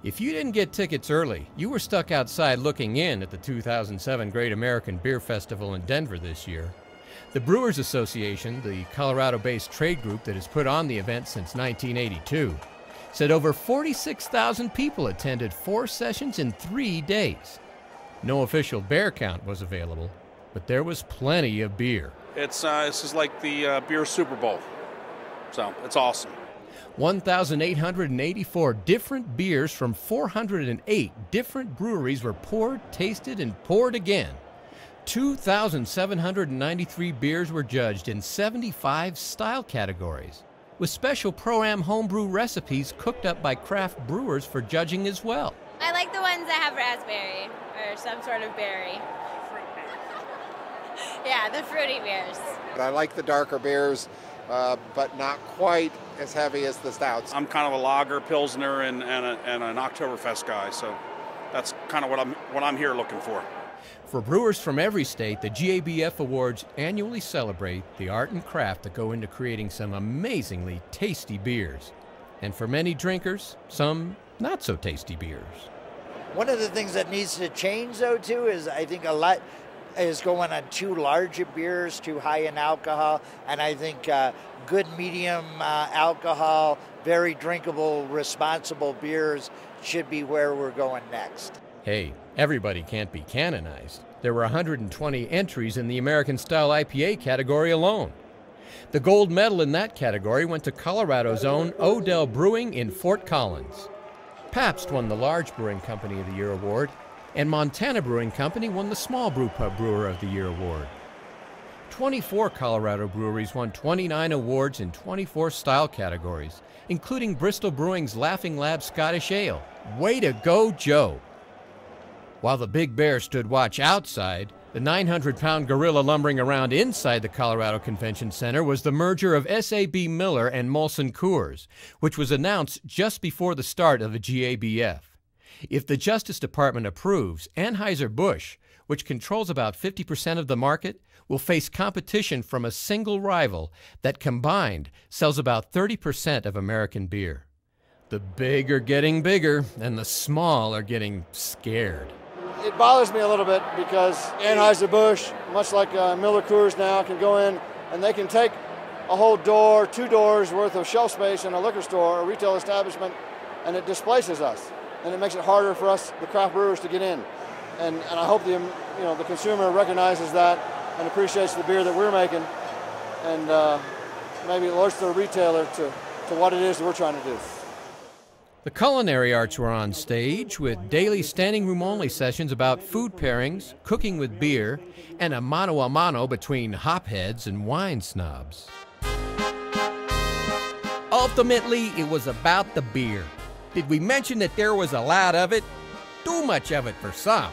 If you didn't get tickets early, you were stuck outside looking in at the 2007 Great American Beer Festival in Denver this year. The Brewers Association, the Colorado-based trade group that has put on the event since 1982, said over 46,000 people attended 4 sessions in 3 days. No official bear count was available, but there was plenty of beer. This is like the beer Super Bowl, so it's awesome. 1,884 different beers from 408 different breweries were poured, tasted, and poured again. 2,793 beers were judged in 75 style categories, with special Pro-Am homebrew recipes cooked up by craft brewers for judging as well. I like the ones that have raspberry or some sort of berry. Yeah, the fruity beers. I like the darker beers, but not quite as heavy as the stouts. I'm kind of a lager, pilsner, and an Oktoberfest guy, so that's kind of what I'm here looking for. For brewers from every state, the GABF Awards annually celebrate the art and craft that go into creating some amazingly tasty beers. And for many drinkers, some not so tasty beers. One of the things that needs to change, though, too, is I think a lot is going on too large of beers, too high in alcohol, and I think good medium alcohol, very drinkable, responsible beers should be where we're going next. Hey, everybody can't be canonized. There were 120 entries in the American-style IPA category alone. The gold medal in that category went to Colorado's own Odell Brewing in Fort Collins. Pabst won the Large Brewing Company of the Year award, and Montana Brewing Company won the Small Brew Pub Brewer of the Year award. 24 Colorado breweries won 29 awards in 24 style categories, including Bristol Brewing's Laughing Lab Scottish Ale. Way to go, Joe! While the Big Bear stood watch outside, the 900-pound gorilla lumbering around inside the Colorado Convention Center was the merger of S.A.B. Miller and Molson Coors, which was announced just before the start of the GABF. If the Justice Department approves, Anheuser-Busch, which controls about 50% of the market, will face competition from a single rival that combined sells about 30% of American beer. The big are getting bigger, and the small are getting scared. It bothers me a little bit because Anheuser-Busch, much like Miller Coors now, can go in and they can take a whole door, 2 doors worth of shelf space in a liquor store or retail establishment, and it displaces us. And it makes it harder for us, the craft brewers, to get in. And I hope the consumer recognizes that and appreciates the beer that we're making, and maybe alerts the retailer to what it is that we're trying to do. The culinary arts were on stage with daily standing room only sessions about food pairings, cooking with beer, and a mano between hopheads and wine snobs. Ultimately, it was about the beer. Did we mention that there was a lot of it? Too much of it for some.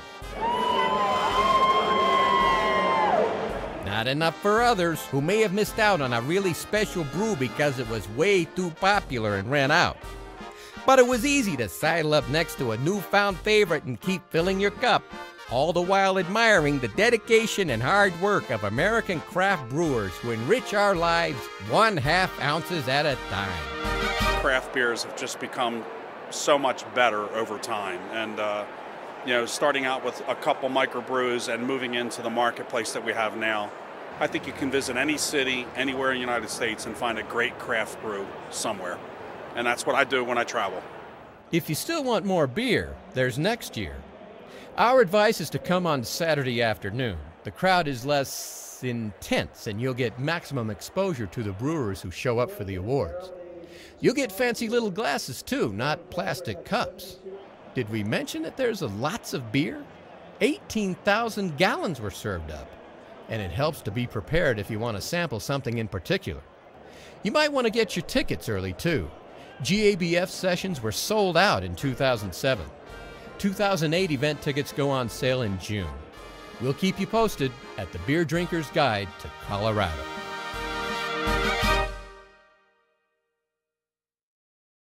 Not enough for others who may have missed out on a really special brew because it was way too popular and ran out. But it was easy to sidle up next to a newfound favorite and keep filling your cup, all the while admiring the dedication and hard work of American craft brewers who enrich our lives 1/2 ounces at a time. Craft beers have just become so much better over time, and starting out with a couple microbrews and moving into the marketplace that we have now, I think you can visit any city, anywhere in the United States, and find a great craft brew somewhere. And that's what I do when I travel. If you still want more beer, there's next year. Our advice is to come on Saturday afternoon. The crowd is less intense, and you'll get maximum exposure to the brewers who show up for the awards. You'll get fancy little glasses, too, not plastic cups. Did we mention that there's lots of beer? 18,000 gallons were served up. And it helps to be prepared if you want to sample something in particular. You might want to get your tickets early, too. GABF sessions were sold out in 2007. 2008 event tickets go on sale in June. We'll keep you posted at the Beer Drinker's Guide to Colorado.